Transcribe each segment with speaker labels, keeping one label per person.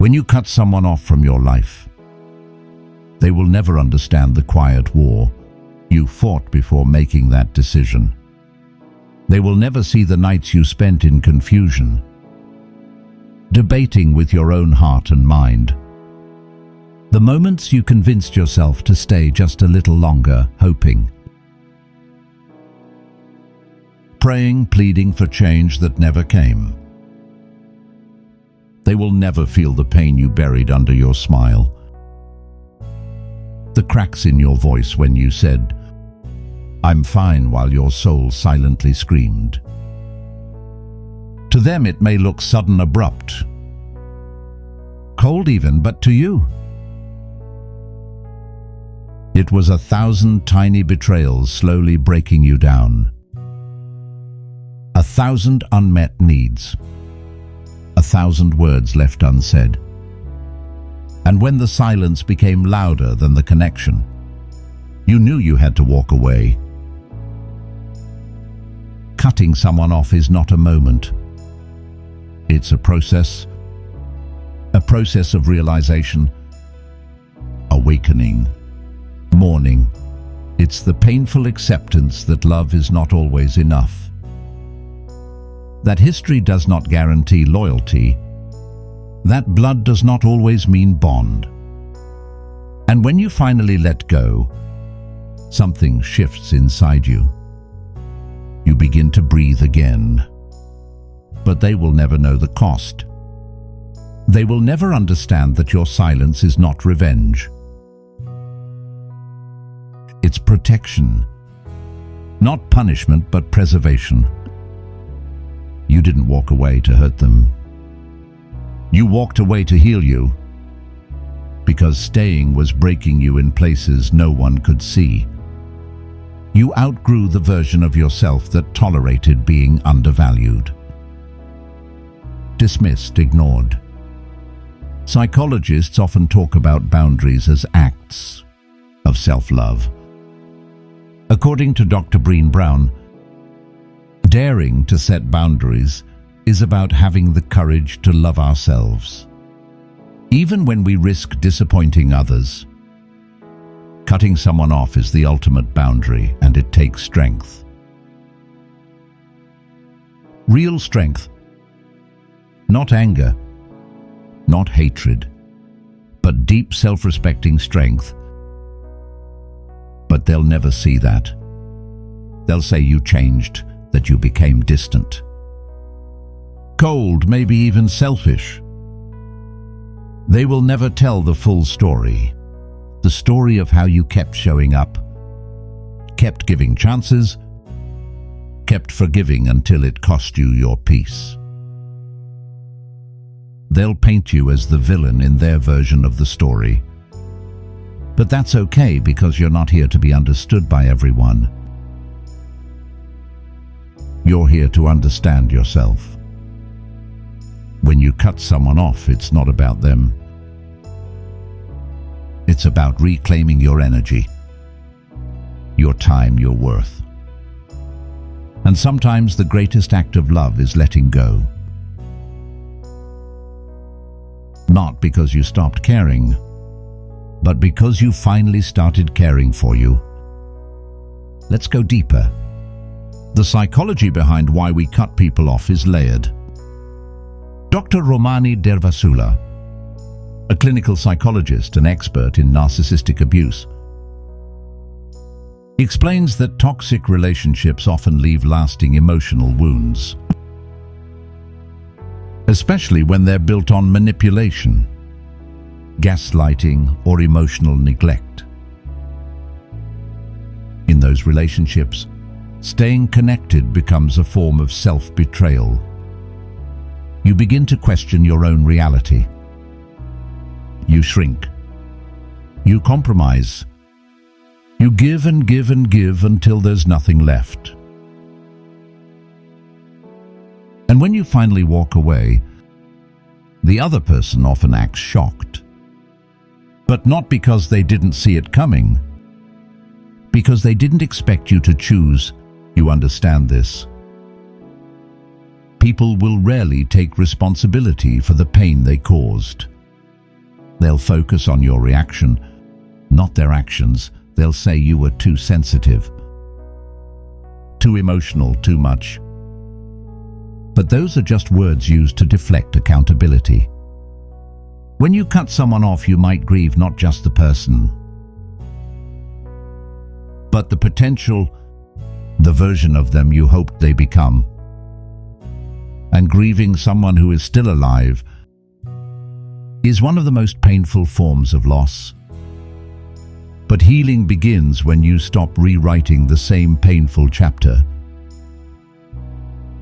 Speaker 1: When you cut someone off from your life, they will never understand the quiet war you fought before making that decision. They will never see the nights you spent in confusion, debating with your own heart and mind. The moments you convinced yourself to stay just a little longer, hoping, praying, pleading for change that never came. They will never feel the pain you buried under your smile, the cracks in your voice when you said, "I'm fine," while your soul silently screamed. To them it may look sudden, abrupt, cold even, but to you, it was 1,000 tiny betrayals slowly breaking you down. 1,000 unmet needs. 1,000 words left unsaid. And when the silence became louder than the connection, you knew you had to walk away. Cutting someone off is not a moment. It's a process of realization, awakening, mourning. It's the painful acceptance that love is not always enough, that history does not guarantee loyalty, that blood does not always mean bond. And when you finally let go, something shifts inside you. You begin to breathe again. But they will never know the cost. They will never understand that your silence is not revenge. It's protection. Not punishment, but preservation. You didn't walk away to hurt them. You walked away to heal you, because staying was breaking you in places no one could see. You outgrew the version of yourself that tolerated being undervalued, dismissed, ignored. Psychologists often talk about boundaries as acts of self-love. According to Dr. Brené Brown, daring to set boundaries is about having the courage to love ourselves, even when we risk disappointing others. Cutting someone off is the ultimate boundary, and it takes strength. Real strength. Not anger, not hatred, but deep self-respecting strength. But they'll never see that. They'll say you changed, that you became distant, cold, maybe even selfish. They will never tell the full story, the story of how you kept showing up, kept giving chances, kept forgiving until it cost you your peace. They'll paint you as the villain in their version of the story. But that's okay, because you're not here to be understood by everyone. You're here to understand yourself. When you cut someone off, it's not about them. It's about reclaiming your energy, your time, your worth. And sometimes the greatest act of love is letting go. Not because you stopped caring, but because you finally started caring for you. Let's go deeper. The psychology behind why we cut people off is layered. Dr. Ramani, a clinical psychologist and expert in narcissistic abuse, explains that toxic relationships often leave lasting emotional wounds, especially when they're built on manipulation, gaslighting, or emotional neglect. In those relationships, staying connected becomes a form of self-betrayal. You begin to question your own reality. You shrink. You compromise. You give and give and give until there's nothing left. And when you finally walk away, the other person often acts shocked. But not because they didn't see it coming, because they didn't expect you to choose. You understand this. People will rarely take responsibility for the pain they caused. They'll focus on your reaction, not their actions. They'll say you were too sensitive, too emotional, too much. But those are just words used to deflect accountability. When you cut someone off, you might grieve not just the person, but the potential, the version of them you hoped they become. And grieving someone who is still alive is one of the most painful forms of loss. But healing begins when you stop rewriting the same painful chapter,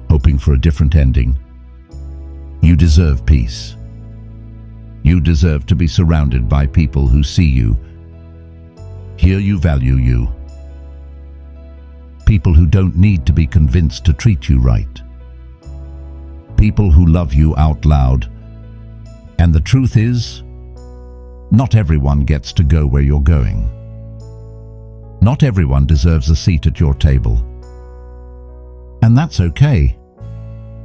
Speaker 1: hoping for a different ending. You deserve peace. You deserve to be surrounded by people who see you, hear you, value you. People who don't need to be convinced to treat you right. People who love you out loud. And the truth is, not everyone gets to go where you're going. Not everyone deserves a seat at your table. And that's okay.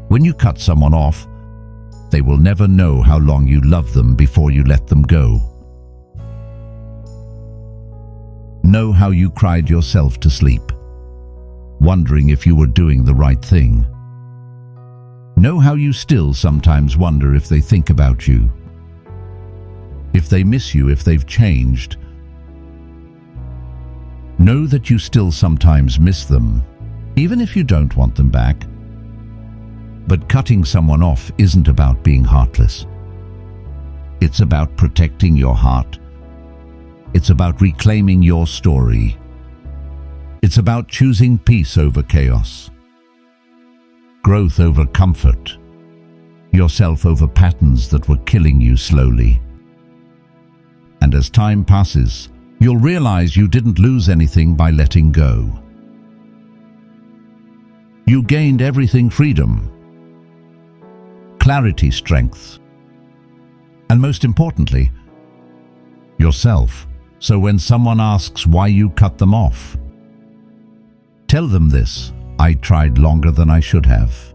Speaker 1: When you cut someone off, they will never know how long you love them before you let them go. Know how you cried yourself to sleep, wondering if you were doing the right thing. Know how you still sometimes wonder if they think about you, if they miss you, if they've changed. Know that you still sometimes miss them, even if you don't want them back. But cutting someone off isn't about being heartless. It's about protecting your heart. It's about reclaiming your story. It's about choosing peace over chaos, growth over comfort, yourself over patterns that were killing you slowly. And as time passes, you'll realize you didn't lose anything by letting go. You gained everything: freedom, clarity, strength, and most importantly, yourself. So when someone asks why you cut them off, tell them this: I tried longer than I should have.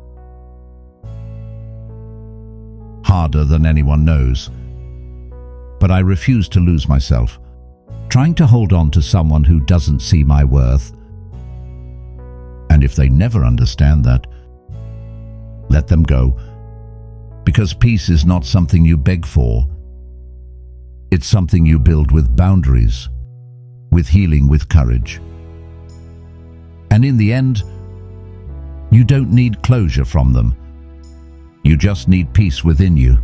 Speaker 1: Harder than anyone knows. But I refuse to lose myself, trying to hold on to someone who doesn't see my worth. And if they never understand that, let them go. Because peace is not something you beg for. It's something you build with boundaries, with healing, with courage. And in the end, you don't need closure from them. You just need peace within you.